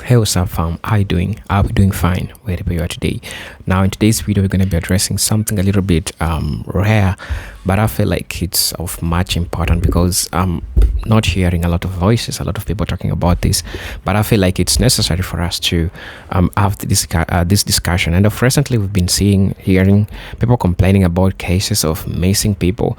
Hey, what's up, fam? How you doing? I'll be doing fine wherever you are today. Now, in today's video, we're going to be addressing something a little bit rare, but I feel like it's of much important because I'm not hearing a lot of voices, a lot of people talking about this, but I feel like it's necessary for us to have this discussion. And of recently, we've been hearing people complaining about cases of missing people.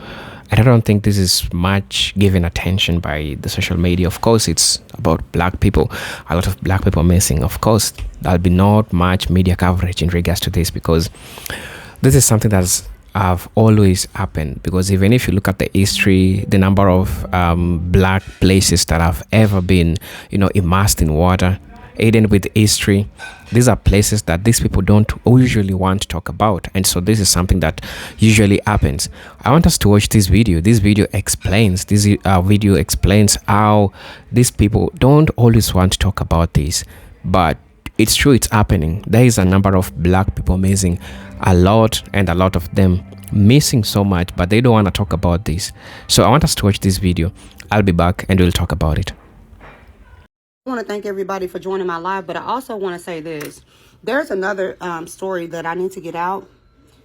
And I don't think this is much given attention by the social media. Of course, it's about black people, a lot of black people missing. Of course, there'll be not much media coverage in regards to this because this is something that's have always happened. Because even if you look at the history, the number of black places that have ever been, immersed in water, aiding with history, these are places that these people don't usually want to talk about, and so this is something that usually happens. I want us to watch this video. This video explains how these people don't always want to talk about this, but it's true, it's happening. There is a number of black people missing, a lot of them missing so much, but they don't want to talk about this. So I want us to watch this video. I'll be back and we'll talk about it. I want to thank everybody for joining my live, but I also want to say this. There's another story that I need to get out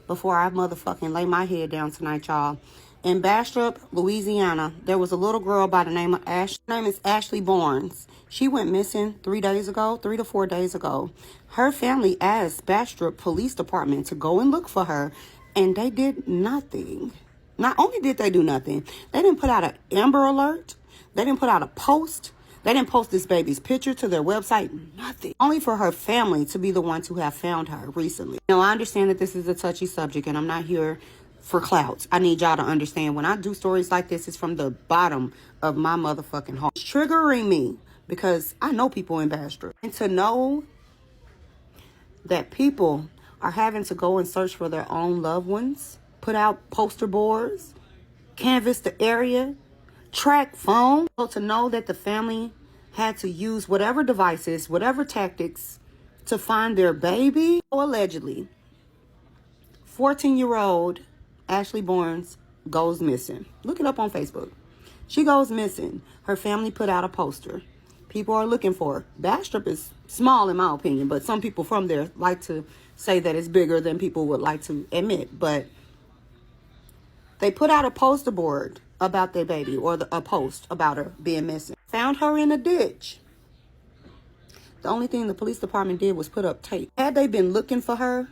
before I motherfucking lay my head down tonight, y'all. In Bastrop, Louisiana, there was a little girl by the name of Ash. Her name is Ashley Barnes. She went missing 3 to 4 days ago. Her family asked Bastrop Police Department to go and look for her, and they did nothing. Not only did they do nothing, they didn't put out an Amber Alert. They didn't put out a post. They didn't post this baby's picture to their website, nothing. Only for her family to be the ones who have found her recently. Now, I understand that this is a touchy subject, and I'm not here for clout. I need y'all to understand when I do stories like this, it's from the bottom of my motherfucking heart. It's triggering me because I know people in Bastrop. And to know that people are having to go and search for their own loved ones, put out poster boards, canvass the area, track phone. So to know that the family had to use whatever devices, whatever tactics to find their baby. Allegedly, 14-year-old Ashley Barnes goes missing. Look it up on Facebook. She goes missing. Her family put out a poster. People are looking for her. Bastrop is small in my opinion, but some people from there like to say that it's bigger than people would like to admit. But they put out a poster board about their baby, or a post about her being missing. Found her in a ditch. The only thing the police department did was put up tape. Had they been looking for her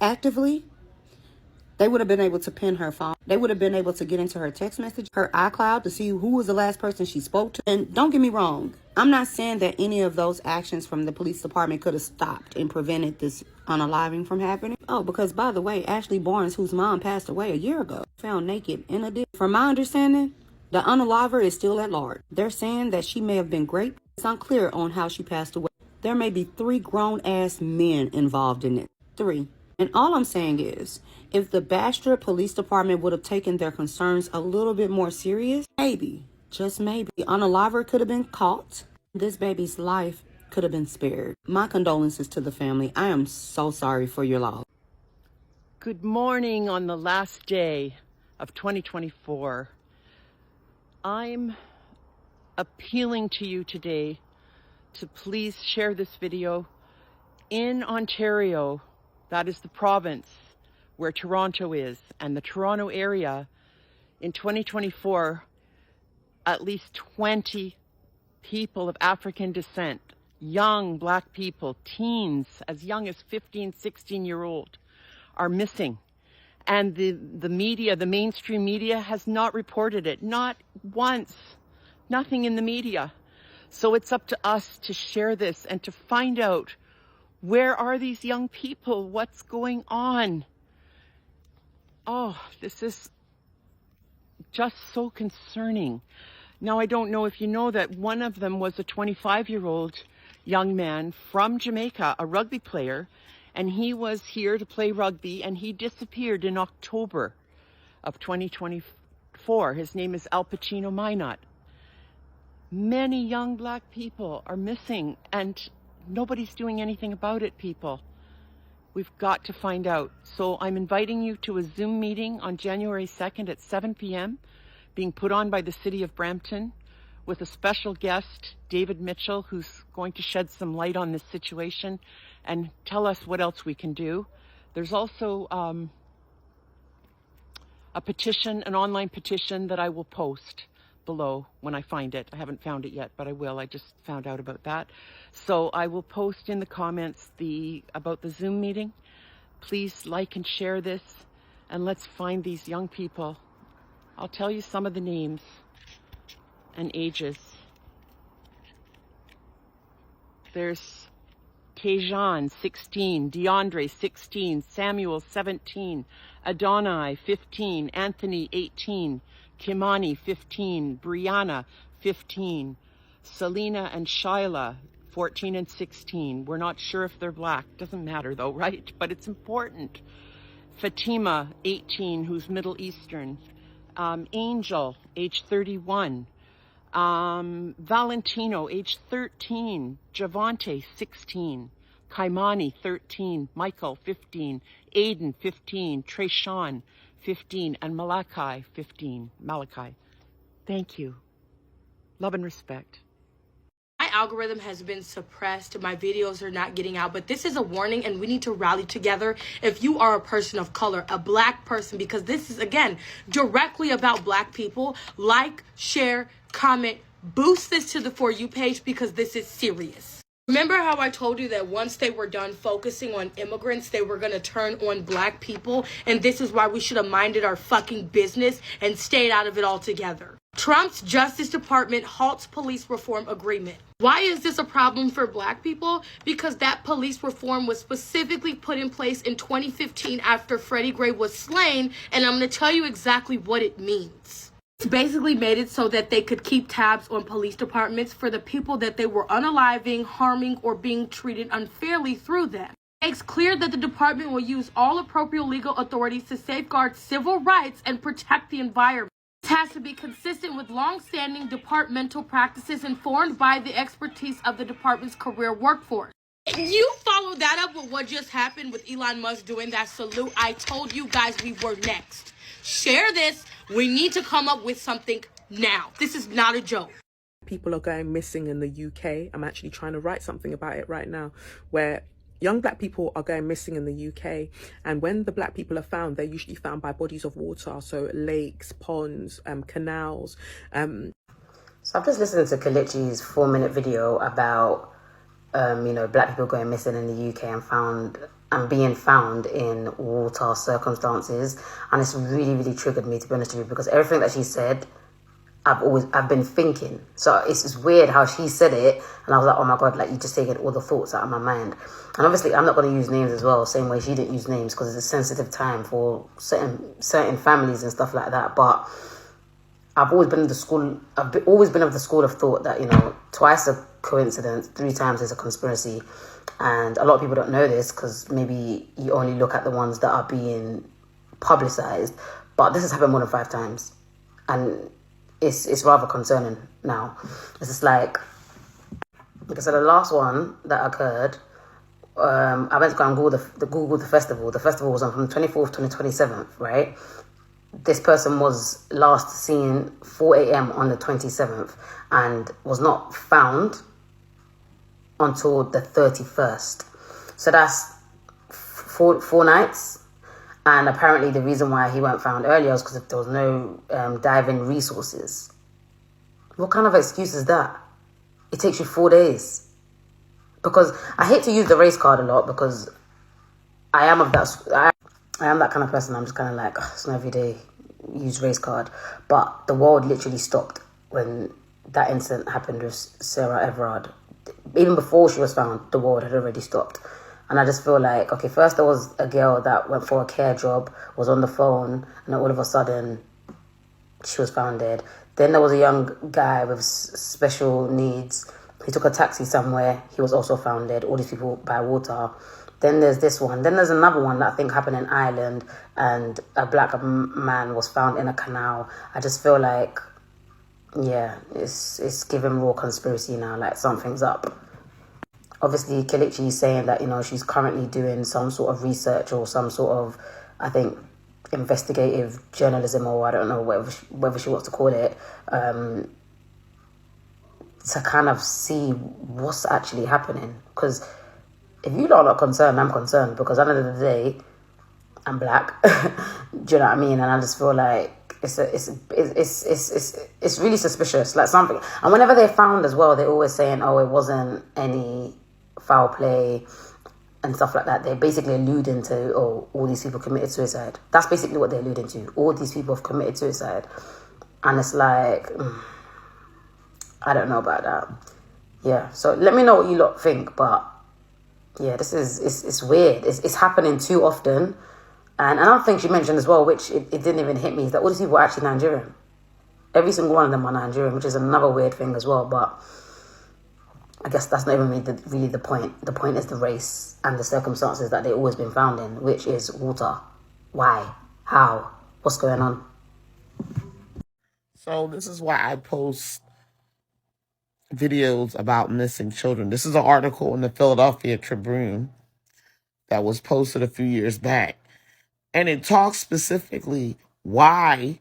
actively, they would have been able to pin her phone. They would have been able to get into her text message, her iCloud, to see who was the last person she spoke to. And don't get me wrong, I'm not saying that any of those actions from the police department could have stopped and prevented this unaliving from happening. Oh, because by the way, Ashley Barnes, whose mom passed away a year ago, found naked in a ditch. From my understanding, the unaliver is still at large. They're saying that she may have been raped. It's unclear on how she passed away. There may be 3 grown-ass men involved in it. 3. And all I'm saying is, if the Bastrop Police Department would have taken their concerns a little bit more serious, maybe, just maybe, the unaliver could have been caught. This baby's life could have been spared. My condolences to the family. I am so sorry for your loss. Good morning on the last day of 2024. I'm appealing to you today to please share this video. In Ontario, that is the province where Toronto is, and the Toronto area, in 2024, at least 20 people of African descent, young black people, teens as young as 15, 16-year-old, are missing. And the media, the mainstream media, has not reported it, not once, nothing in the media. So it's up to us to share this and to find out, where are these young people? What's going on? Oh, this is just so concerning. Now, I don't know if you know that one of them was a 25-year-old young man from Jamaica, a rugby player, and he was here to play rugby, and he disappeared in October of 2024. His name is Al Pacino Minot. Many young black people are missing, and nobody's doing anything about it, people. We've got to find out. So I'm inviting you to a Zoom meeting on January 2nd at 7 p.m. being put on by the City of Brampton, with a special guest, David Mitchell, who's going to shed some light on this situation and tell us what else we can do. There's also a petition, an online petition that I will post below when I find it. I haven't found it yet, but I will. I just found out about that. So I will post in the comments about the Zoom meeting. Please like and share this, and let's find these young people. I'll tell you some of the names and ages. There's Tejan, 16, DeAndre, 16, Samuel, 17, Adonai, 15, Anthony, 18, Kimani, 15, Brianna, 15, Selena and Shyla, 14 and 16. We're not sure if they're black. Doesn't matter though, right? But it's important. Fatima, 18, who's Middle Eastern. Angel, age 31. Valentino, age 13. Javante, 16. Kaimani, 13. Michael, 15. Aiden, 15. Trayshawn, 15. And Malachi, 15. Malachi. Thank you. Love and respect. My algorithm has been suppressed. My videos are not getting out, but this is a warning, and we need to rally together. If you are a person of color, a black person, because this is, again, directly about black people, like, share, comment, boost this to the For You page, because this is serious. Remember how I told you that once they were done focusing on immigrants, they were going to turn on black people? And this is why we should have minded our fucking business and stayed out of it altogether. Trump's Justice Department halts police reform agreement. Why is this a problem for black people? Because that police reform was specifically put in place in 2015 after Freddie Gray was slain, and I'm going to tell you exactly what it means. It's basically made it so that they could keep tabs on police departments for the people that they were unaliving, harming, or being treated unfairly through them. It makes clear that the department will use all appropriate legal authorities to safeguard civil rights and protect the environment. This has to be consistent with long-standing departmental practices informed by the expertise of the department's career workforce. You follow that up with what just happened with Elon Musk doing that salute. I told you guys we were next. Share this. We need to come up with something now. This is not a joke. People are going missing in the UK. I'm actually trying to write something about it right now, where young black people are going missing in the UK. And when the black people are found, they're usually found by bodies of water, so lakes, ponds, canals. So I've just listened to Kalichi's 4-minute video about, black people going missing in the UK and being found in water circumstances. And it's really, really triggered me, to be honest with you, because everything that she said, I've been thinking. So it's weird how she said it, and I was like, oh my God, like, you just taken all the thoughts out of my mind. And obviously I'm not going to use names as well, same way she didn't use names, because it's a sensitive time for certain families and stuff like that. But I've always been of the school of thought that, twice a coincidence, 3 times is a conspiracy. And a lot of people don't know this because maybe you only look at the ones that are being publicized. But this has happened more than 5 times. And it's rather concerning now. It's just like I said, the last one that occurred, I went to go and Google the festival. The festival was on from the 24th to the 27th, right? This person was last seen 4 a.m. on the 27th and was not found until the 31st. So that's four nights. And apparently the reason why he weren't found earlier was because there was no diving resources. What kind of excuse is that? It takes you 4 days. Because I hate to use the race card a lot, because I am that kind of person. I'm just kind of like, it's not every day use race card. But the world literally stopped when that incident happened with Sarah Everard. Even before she was found, the world had already stopped. And I just feel like, okay, first there was a girl that went for a care job, was on the phone, and all of a sudden she was found dead. Then there was a young guy with special needs. He took a taxi somewhere. He was also found dead. All these people by water. Then there's this one. Then there's another one that I think happened in Ireland, and a black man was found in a canal. I just feel like, yeah, it's giving raw conspiracy now, like something's up. Obviously, Kalichi is saying that, she's currently doing some sort of research or some sort of, I think, investigative journalism, or I don't know, whatever she wants to call it, to kind of see what's actually happening. Because if you are not concerned, I'm concerned, because at the end of the day, I'm black. Do you know what I mean? And I just feel like it's really suspicious, like something. And whenever they're found as well, they're always saying, oh, it wasn't any foul play and stuff like that. They're basically alluding to, oh, all these people committed suicide. That's basically what they're alluding to. All these people have committed suicide. And it's like, I don't know about that. Yeah, so let me know what you lot think. But yeah, this is, it's weird. It's happening too often. And another thing she mentioned as well, which it didn't even hit me, is that all these people are actually Nigerian. Every single one of them are Nigerian, which is another weird thing as well. But I guess that's not even really the point. The point is the race and the circumstances that they've always been found in, which is water. Why? How? What's going on? So this is why I post videos about missing children. This is an article in the Philadelphia Tribune that was posted a few years back. And it talks specifically why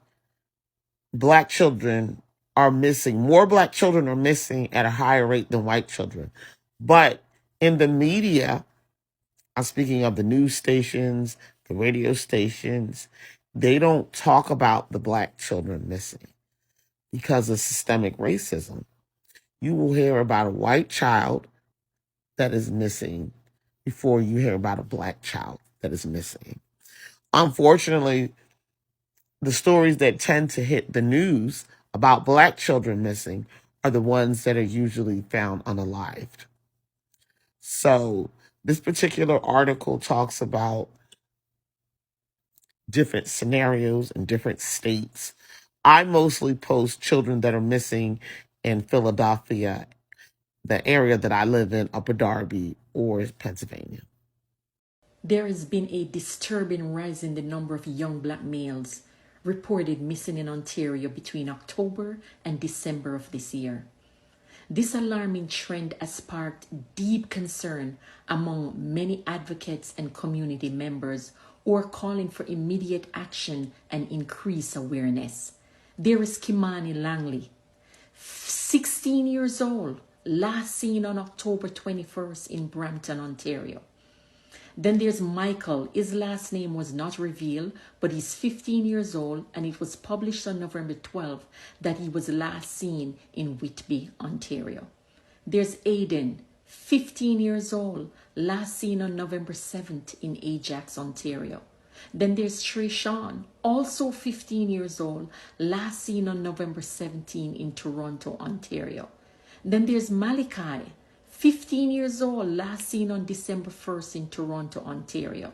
black children are missing. More black children are missing at a higher rate than white children. But in the media, I'm speaking of the news stations, the radio stations, they don't talk about the black children missing because of systemic racism. You will hear about a white child that is missing before you hear about a black child that is missing. Unfortunately, the stories that tend to hit the news about black children missing are the ones that are usually found unalived. So this particular article talks about different scenarios in different states. I mostly post children that are missing in Philadelphia, the area that I live in, Upper Darby, or Pennsylvania. There has been a disturbing rise in the number of young black males reported missing in Ontario between October and December of this year. This alarming trend has sparked deep concern among many advocates and community members who are calling for immediate action and increased awareness. There is Kimani Langley, 16 years old, last seen on October 21st in Brampton, Ontario. Then there's Michael. His last name was not revealed, but he's 15 years old, and it was published on November 12th that he was last seen in Whitby, Ontario. There's Aiden, 15 years old, last seen on November 7th in Ajax, Ontario. Then there's Treshawn, also 15 years old, last seen on November 17th in Toronto, Ontario. Then there's Malachi, 15 years old, last seen on December 1st in Toronto, Ontario.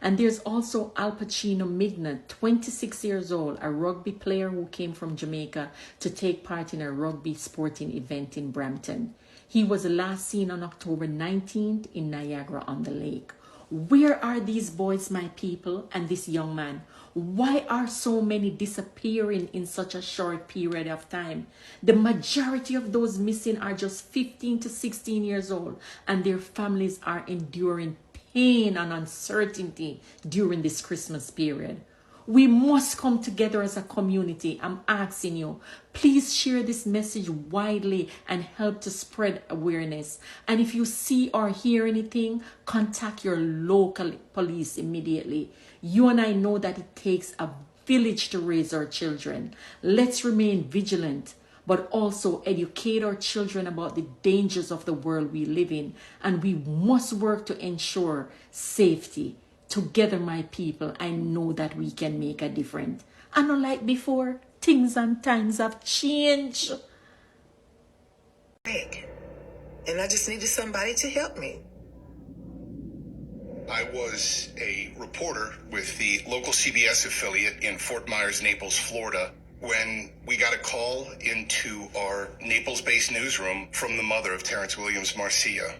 And there's also Al Pacino Migna, 26 years old, a rugby player who came from Jamaica to take part in a rugby sporting event in Brampton. He was last seen on October 19th in Niagara-on-the-Lake. Where are these boys, my people, and this young man? Why are so many disappearing in such a short period of time? The majority of those missing are just 15 to 16 years old, and their families are enduring pain and uncertainty during this Christmas period. We must come together as a community. I'm asking you, please share this message widely and help to spread awareness. And if you see or hear anything, contact your local police immediately. You and I know that it takes a village to raise our children. Let's remain vigilant, but also educate our children about the dangers of the world we live in. And we must work to ensure safety. Together, my people, I know that we can make a difference. And unlike before, things and times have changed. And I just needed somebody to help me. I was a reporter with the local CBS affiliate in Fort Myers, Naples, Florida, when we got a call into our Naples-based newsroom from the mother of Terrence Williams, Marcia.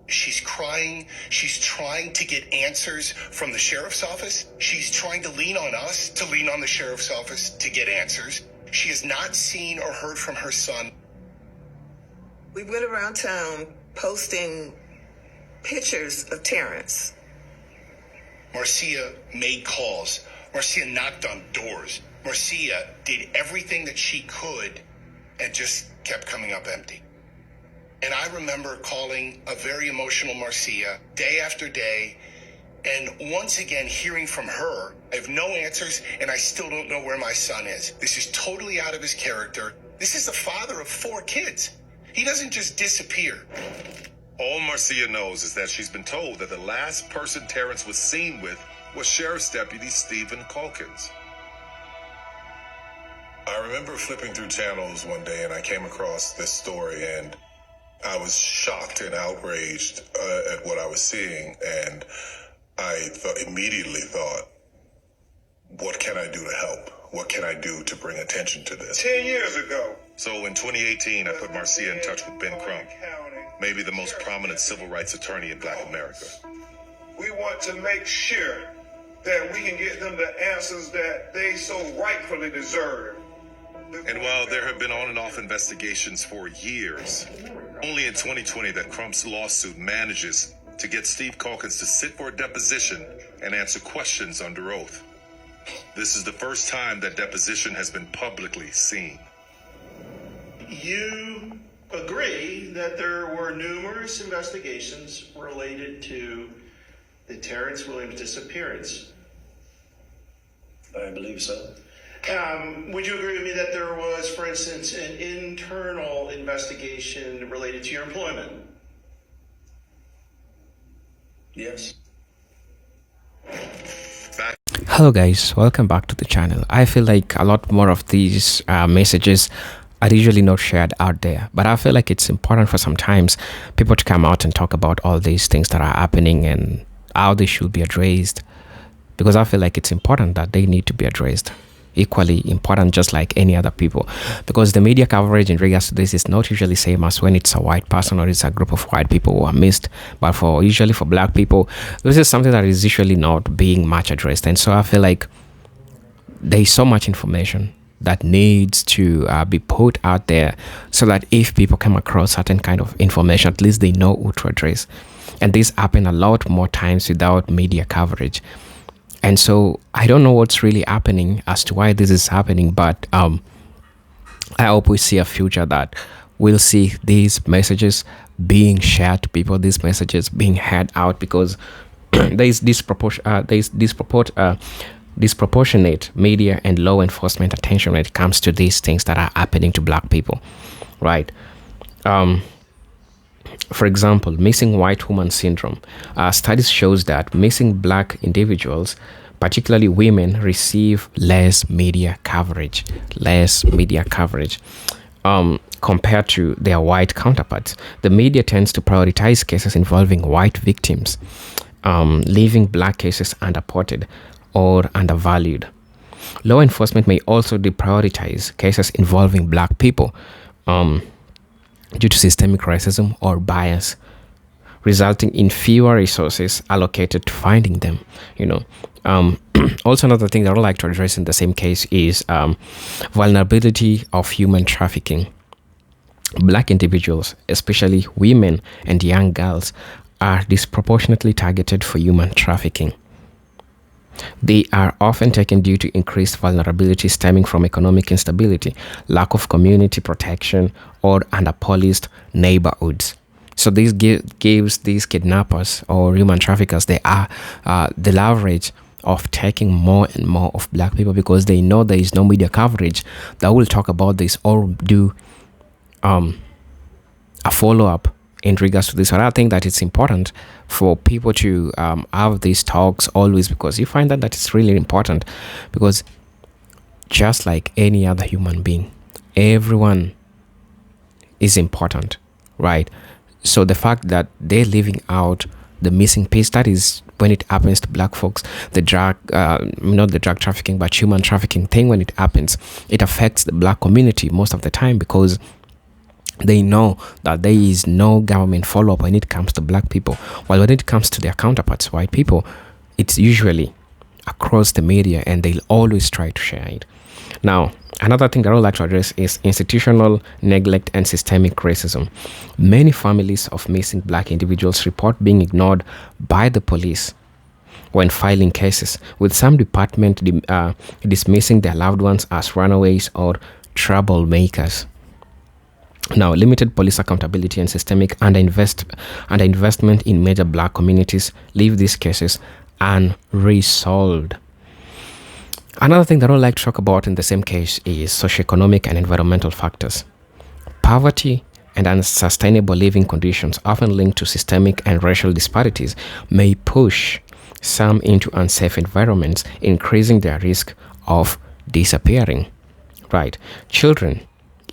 She's crying. She's trying to get answers from the sheriff's office. She's trying to lean on us, to lean on the sheriff's office to get answers. She has not seen or heard from her son. We went around town posting pictures of Terrence. Marcia made calls. Marcia knocked on doors. Marcia did everything that she could and just kept coming up empty. And I remember calling a very emotional Marcia day after day, and once again hearing from her, I have no answers, and I still don't know where my son is. This is totally out of his character. This is the father of 4 kids. He doesn't just disappear. All Marcia knows is that she's been told that the last person Terrence was seen with was Sheriff's Deputy Stephen Calkins. I remember flipping through channels one day and I came across this story, and I was shocked and outraged at what I was seeing, and I immediately thought, what can I do to help? What can I do to bring attention to this? 10 years ago. So in 2018, I put Marcia in touch with Ben Crump, maybe the most prominent civil rights attorney in Black America. We want to make sure that we can get them the answers that they so rightfully deserve. And while there have been on and off investigations for years, only in 2020 that Crump's lawsuit manages to get Steve Calkins to sit for a deposition and answer questions under oath. This is the first time that deposition has been publicly seen. You agree that there were numerous investigations related to the Terrence Williams disappearance? I believe so. Would you agree with me that there was, for instance, an internal investigation related to your employment? Yes. Hello guys, welcome back to the channel. I feel like a lot more of these messages are usually not shared out there, but I feel like it's important for sometimes people to come out and talk about all these things that are happening and how they should be addressed, because I feel like it's important that they need to be addressed. Equally important, just like any other people, because the media coverage in regards to this is not usually same as when it's a white person or it's a group of white people who are missed, but for usually for Black people, this is something that is usually not being much addressed. And so I feel like there is so much information that needs to be put out there, so that if people come across certain kind of information, at least they know who to address. And this happen a lot more times without media coverage. And so I don't know what's really happening as to why this is happening, but I hope we see a future that we'll see these messages being shared to people, these messages being heard out, because there is disproportionate media and law enforcement attention when it comes to these things that are happening to Black people, right? For example, missing white woman syndrome. Studies shows that missing Black individuals, particularly women, receive less media coverage compared to their white counterparts. The media tends to prioritize cases involving white victims, leaving Black cases underreported or undervalued. Law enforcement may also deprioritize cases involving Black people due to systemic racism or bias, resulting in fewer resources allocated to finding them. Also, another thing that I'd like to address in the same case is vulnerability of human trafficking. Black individuals, especially women and young girls, are disproportionately targeted for human trafficking. They are often taken due to increased vulnerability stemming from economic instability, lack of community protection, or underpoliced neighborhoods. So this gives these kidnappers or human traffickers the leverage of taking more and more of Black people, because they know there is no media coverage that will talk about this or do a follow-up in regards to this. And I think that it's important for people to have these talks always, because you find that it's really important, because just like any other human being, everyone is important, right? So the fact that they're leaving out the missing piece, that is when it happens to Black folks, the drug, not the drug trafficking, but human trafficking thing, when it happens, it affects the Black community most of the time, because they know that there is no government follow-up when it comes to Black people. While when it comes to their counterparts, white people, it's usually across the media, and they'll always try to share it. Now, another thing that I would like to address is institutional neglect and systemic racism. Many families of missing Black individuals report being ignored by the police when filing cases, with some departments dismissing their loved ones as runaways or troublemakers. Now, limited police accountability and systemic underinvestment in major black communities leave these cases unresolved. Another thing that I would like to talk about in the same case is socioeconomic and environmental factors. Poverty and unsustainable living conditions, often linked to systemic and racial disparities, may push some into unsafe environments, increasing their risk of disappearing. Right. Children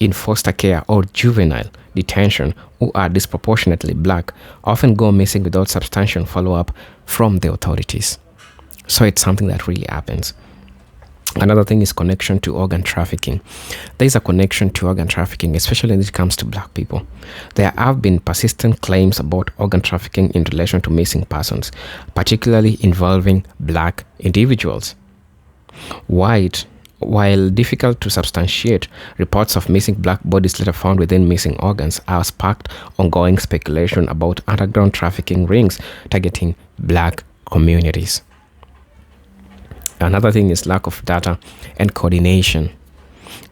in foster care or juvenile detention who are disproportionately black often go missing without substantial follow-up from the authorities. So it's something that really happens. Another thing is connection to organ trafficking. There is a connection to organ trafficking, especially when it comes to black people. There have been persistent claims about organ trafficking in relation to missing persons, particularly involving black individuals. While difficult to substantiate, reports of missing black bodies later found within missing organs have sparked ongoing speculation about underground trafficking rings targeting black communities. Another thing is lack of data and coordination.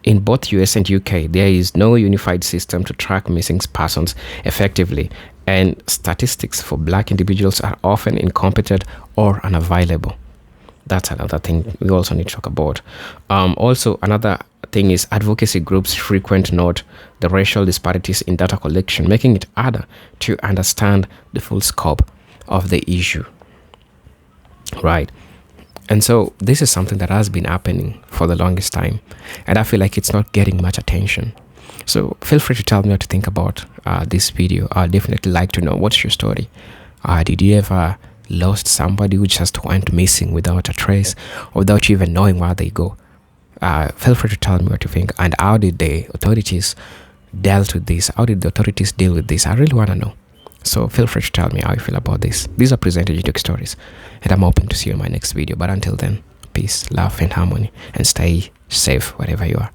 In both US and UK, there is no unified system to track missing persons effectively, and statistics for black individuals are often incompetent or unavailable. That's another thing we also need to talk about. Also, another thing is advocacy groups frequently note the racial disparities in data collection, making it harder to understand the full scope of the issue. Right. And so this is something that has been happening for the longest time, and I feel like it's not getting much attention. So feel free to tell me what to think about this video. I'd definitely like to know, what's your story? Did you ever lost somebody who just went missing without a trace, or without you even knowing where they go? Feel free to tell me what you think, and how did the authorities dealt with this? How did the authorities deal with this? I really want to know. So feel free to tell me how you feel about this. These are presented YouTube stories, and I'm hoping to see you in my next video. But until then, peace, love, and harmony, and stay safe wherever you are.